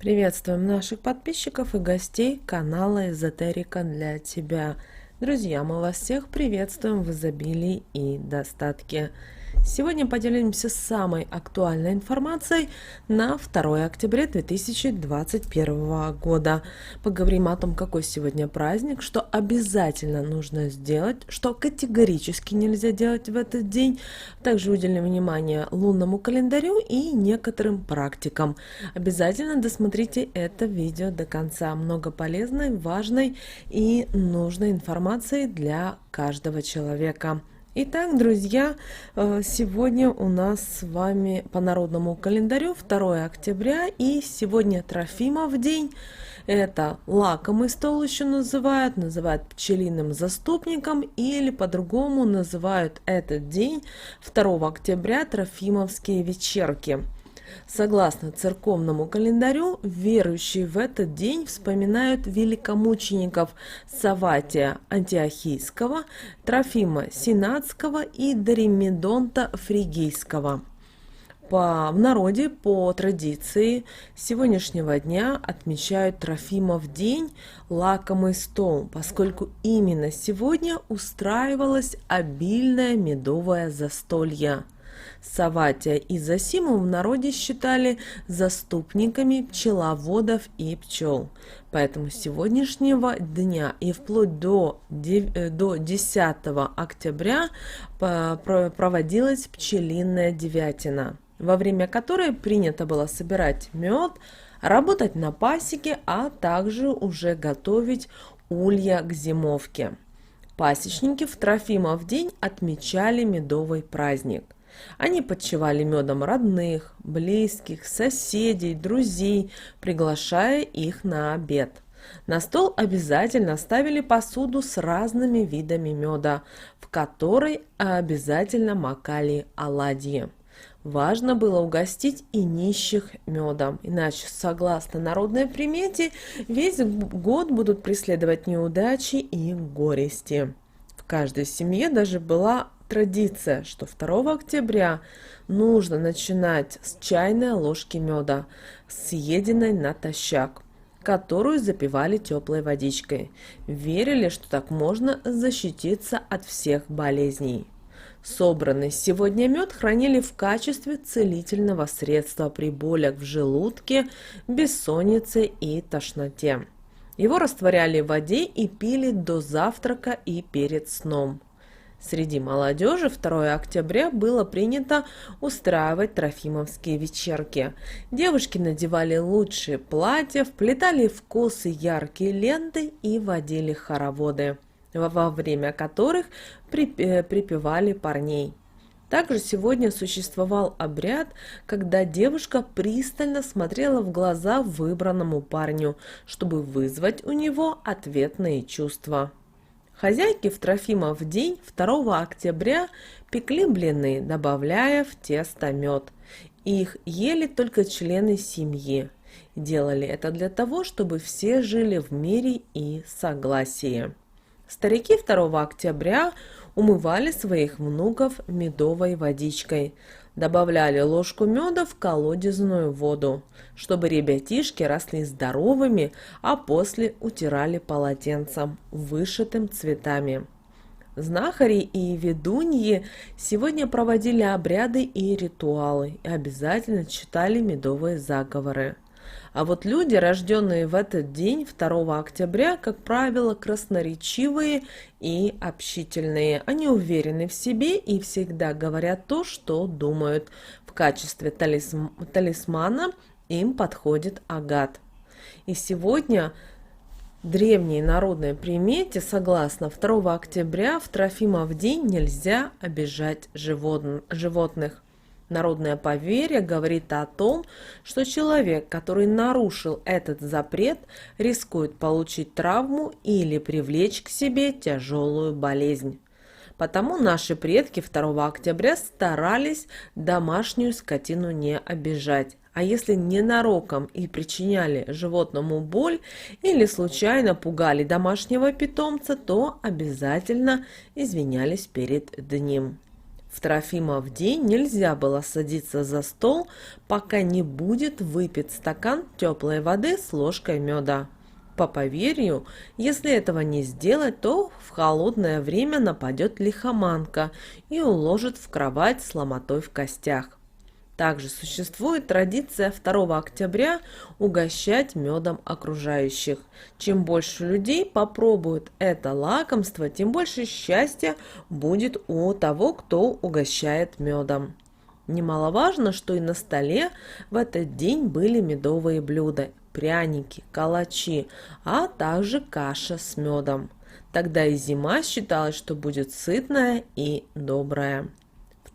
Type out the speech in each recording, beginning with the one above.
Приветствуем наших подписчиков и гостей канала Эзотерика для тебя. Друзья, мы вас всех приветствуем в изобилии и достатке. Сегодня поделимся самой актуальной информацией на 2 октября 2021 года. Поговорим о том, какой сегодня праздник, что обязательно нужно сделать, что категорически нельзя делать в этот день. Также уделим внимание лунному календарю и некоторым практикам. Обязательно досмотрите это видео до конца. Много полезной, важной и нужной информации для каждого человека. Итак, друзья, сегодня у нас с вами по народному календарю 2 октября, и сегодня Трофимов день. Это лакомый стол еще называют пчелиным заступником, или по-другому называют этот день 2 октября Трофимовские вечерки. Согласно церковному календарю, верующие в этот день вспоминают великомучеников Савватия Антиохийского, Трофима Синатского и Доримедонта Фригийского. В народе по традиции сегодняшнего дня отмечают Трофимов день, лакомый стол, поскольку именно сегодня устраивалось обильное медовое застолье. Савватия и Зосиму в народе считали заступниками пчеловодов и пчел. Поэтому с сегодняшнего дня и вплоть до 10 октября проводилась пчелиная девятина, во время которой принято было собирать мед, работать на пасеке, а также уже готовить улья к зимовке. Пасечники в Трофимов день отмечали медовый праздник. Они подчевали медом родных, близких, соседей, друзей, приглашая их на обед. На стол обязательно ставили посуду с разными видами меда, в которой обязательно макали оладьи. Важно было угостить и нищих медом, иначе, согласно народной примете, весь год будут преследовать неудачи и горести. В каждой семье даже была традиция, что 2 октября нужно начинать с чайной ложки меда, съеденной натощак, которую запивали теплой водичкой. Верили, что так можно защититься от всех болезней. Собранный сегодня мед хранили в качестве целительного средства при болях в желудке, бессоннице и тошноте. Его растворяли в воде и пили до завтрака и перед сном. Среди молодежи 2 октября было принято устраивать трофимовские вечерки. Девушки надевали лучшие платья, вплетали в косы яркие ленты и водили хороводы, во время которых припевали парней. Также сегодня существовал обряд, когда девушка пристально смотрела в глаза выбранному парню, чтобы вызвать у него ответные чувства. Хозяйки в Трофимов день 2 октября пекли блины, добавляя в тесто мед. Их ели только члены семьи. Делали это для того, чтобы все жили в мире и согласии. Старики 2 октября умывали своих внуков медовой водичкой, добавляли ложку меда в колодезную воду, чтобы ребятишки росли здоровыми, а после утирали полотенцем, вышитым цветами. Знахари и ведуньи сегодня проводили обряды и ритуалы и обязательно читали медовые заговоры. А вот люди, рожденные в этот день, 2 октября, как правило, красноречивые и общительные. Они уверены в себе и всегда говорят то, что думают. В качестве талисмана им подходит агат. И сегодня в древней народной примете, согласно 2 октября, в Трофимов день нельзя обижать животных. Народное поверье говорит о том, что человек, который нарушил этот запрет, рискует получить травму или привлечь к себе тяжелую болезнь. Потому наши предки 2 октября старались домашнюю скотину не обижать. А если ненароком и причиняли животному боль или случайно пугали домашнего питомца, то обязательно извинялись перед ним. В Трофимов день нельзя было садиться за стол, пока не будет выпит стакан теплой воды с ложкой меда. По поверью, если этого не сделать, то в холодное время нападет лихоманка и уложит в кровать с ломотой в костях. Также существует традиция 2 октября угощать медом окружающих. Чем больше людей попробуют это лакомство, тем больше счастья будет у того, кто угощает медом. Немаловажно, что и на столе в этот день были медовые блюда, пряники, калачи, а также каша с медом. Тогда и зима считалась, что будет сытная и добрая.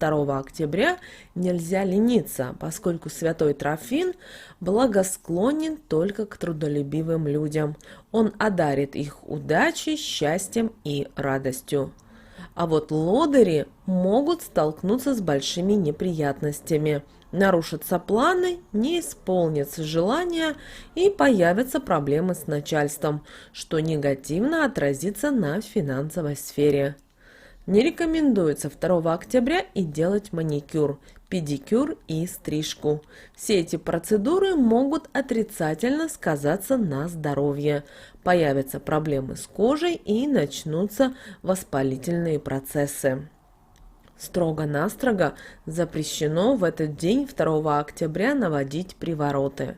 2 октября нельзя лениться, поскольку святой Трофим благосклонен только к трудолюбивым людям. Он одарит их удачей, счастьем и радостью. А вот лодыри могут столкнуться с большими неприятностями. Нарушатся планы, не исполнятся желания и появятся проблемы с начальством, что негативно отразится на финансовой сфере. Не рекомендуется 2 октября и делать маникюр, педикюр и стрижку. Все эти процедуры могут отрицательно сказаться на здоровье. Появятся проблемы с кожей и начнутся воспалительные процессы. Строго-настрого запрещено в этот день 2 октября наводить привороты.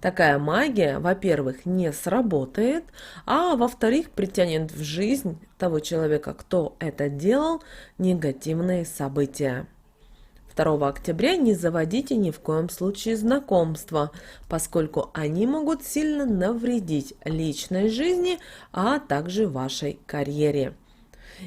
Такая магия, во-первых, не сработает, а во-вторых, притянет в жизнь того человека, кто это делал, негативные события. 2 октября не заводите ни в коем случае знакомства, поскольку они могут сильно навредить личной жизни, а также вашей карьере.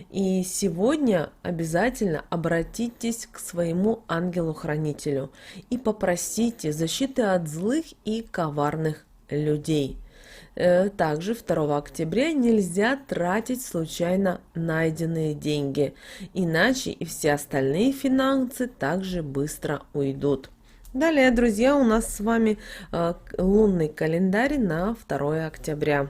И сегодня обязательно обратитесь к своему ангелу-хранителю и попросите защиты от злых и коварных людей. Также 2 октября нельзя тратить случайно найденные деньги, иначе и все остальные финансы также быстро уйдут. Далее, друзья, у нас с вами лунный календарь на 2 октября.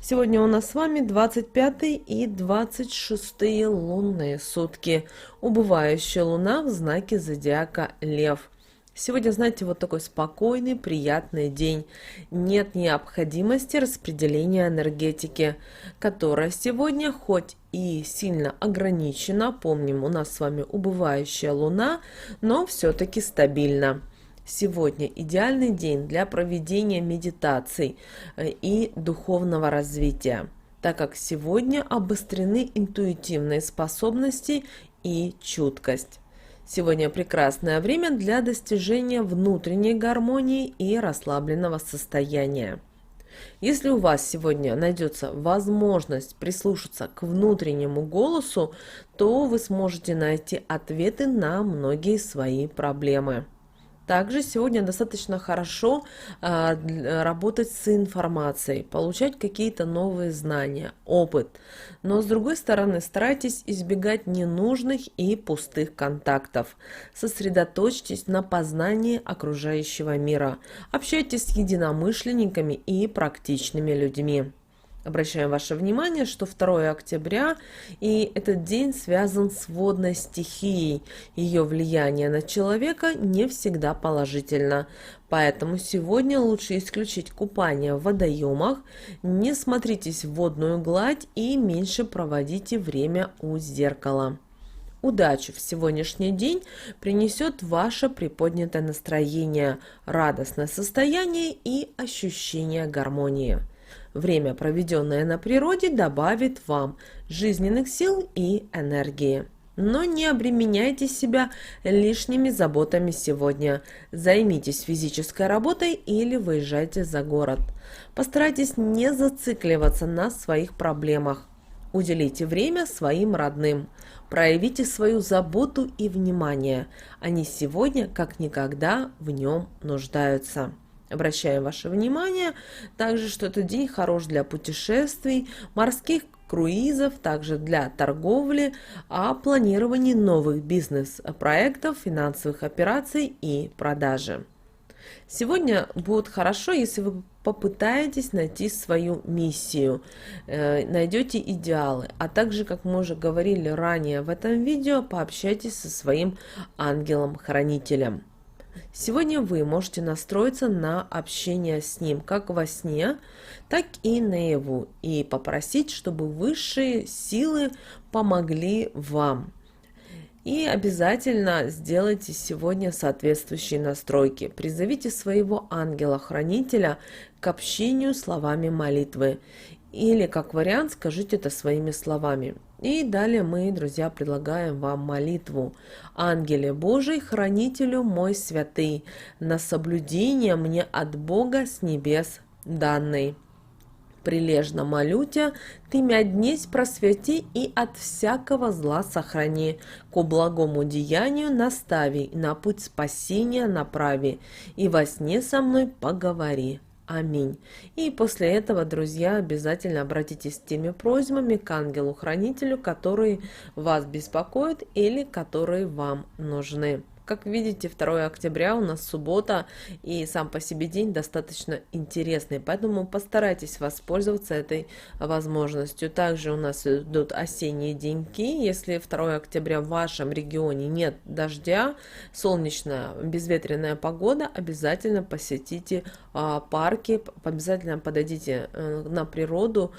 Сегодня у нас с вами 25 и 26 лунные сутки. Убывающая луна в знаке зодиака Лев. Сегодня, знаете, вот такой спокойный, приятный день. Нет необходимости распределения энергетики, которая сегодня хоть и сильно ограничена. Помним, у нас с вами убывающая луна, но все-таки стабильна. Сегодня идеальный день для проведения медитаций и духовного развития, так как сегодня обострены интуитивные способности и чуткость. Сегодня прекрасное время для достижения внутренней гармонии и расслабленного состояния. Если у вас сегодня найдется возможность прислушаться к внутреннему голосу, то вы сможете найти ответы на многие свои проблемы. Также сегодня достаточно хорошо работать с информацией, получать какие-то новые знания, опыт. Но с другой стороны, старайтесь избегать ненужных и пустых контактов. Сосредоточьтесь на познании окружающего мира. Общайтесь с единомышленниками и практичными людьми. Обращаем ваше внимание, что 2 октября и этот день связан с водной стихией. Ее влияние на человека не всегда положительно. Поэтому сегодня лучше исключить купание в водоемах, не смотритесь в водную гладь и меньше проводите время у зеркала. Удачу в сегодняшний день принесет ваше приподнятое настроение, радостное состояние и ощущение гармонии. Время, проведенное на природе, добавит вам жизненных сил и энергии. Но не обременяйте себя лишними заботами сегодня. Займитесь физической работой или выезжайте за город. Постарайтесь не зацикливаться на своих проблемах. Уделите время своим родным. Проявите свою заботу и внимание. Они сегодня, как никогда, в нем нуждаются. Обращаем ваше внимание также, что этот день хорош для путешествий, морских круизов, также для торговли, планировании новых бизнес-проектов, финансовых операций и продажи. Сегодня будет хорошо, если вы попытаетесь найти свою миссию, найдете идеалы, а также, как мы уже говорили ранее в этом видео, пообщайтесь со своим ангелом-хранителем. Сегодня вы можете настроиться на общение с ним как во сне, так и наяву, и попросить, чтобы высшие силы помогли вам. И обязательно сделайте сегодня соответствующие настройки. Призовите своего ангела-хранителя к общению словами молитвы. Или, как вариант, скажите это своими словами. И далее мы, друзья, предлагаем вам молитву. «Ангеле Божий, хранителю мой святый, на соблюдение мне от Бога с небес данный. Прилежно молю тебя, ты мя днесь просвети и от всякого зла сохрани, ко благому деянию настави, на путь спасения направи, и во сне со мной поговори». Аминь. И после этого, друзья, обязательно обратитесь с теми просьбами к ангелу-хранителю, которые вас беспокоят или которые вам нужны. Как видите, 2 октября у нас суббота, и сам по себе день достаточно интересный, поэтому постарайтесь воспользоваться этой возможностью. Также у нас идут осенние деньки. Если 2 октября в вашем регионе нет дождя, солнечная, безветренная погода, обязательно посетите парки, обязательно подойдите на природу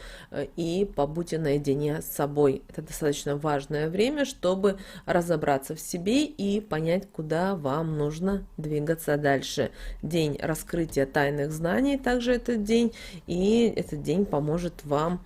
и побудьте наедине с собой. Это достаточно важное время, чтобы разобраться в себе и понять, куда вам нужно двигаться дальше. День раскрытия тайных знаний также этот день, и этот день поможет вам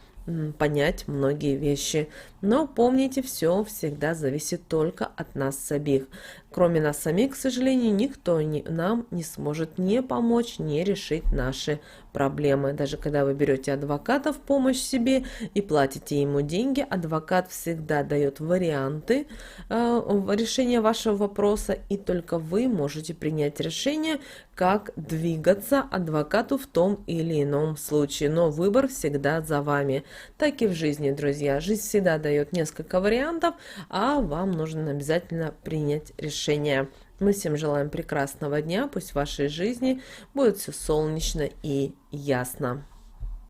понять многие вещи. Но помните, все всегда зависит только от нас самих. Кроме нас самих, к сожалению, никто нам не сможет не помочь, не решить наши проблемы. Даже когда вы берете адвоката в помощь себе и платите ему деньги, адвокат всегда дает варианты решения вашего вопроса, и только вы можете принять решение, как двигаться адвокату в том или ином случае. Но выбор всегда за вами. Так и в жизни, друзья. Жизнь всегда дает несколько вариантов, а вам нужно обязательно принять решение. Мы всем желаем прекрасного дня. Пусть в вашей жизни будет все солнечно и ясно.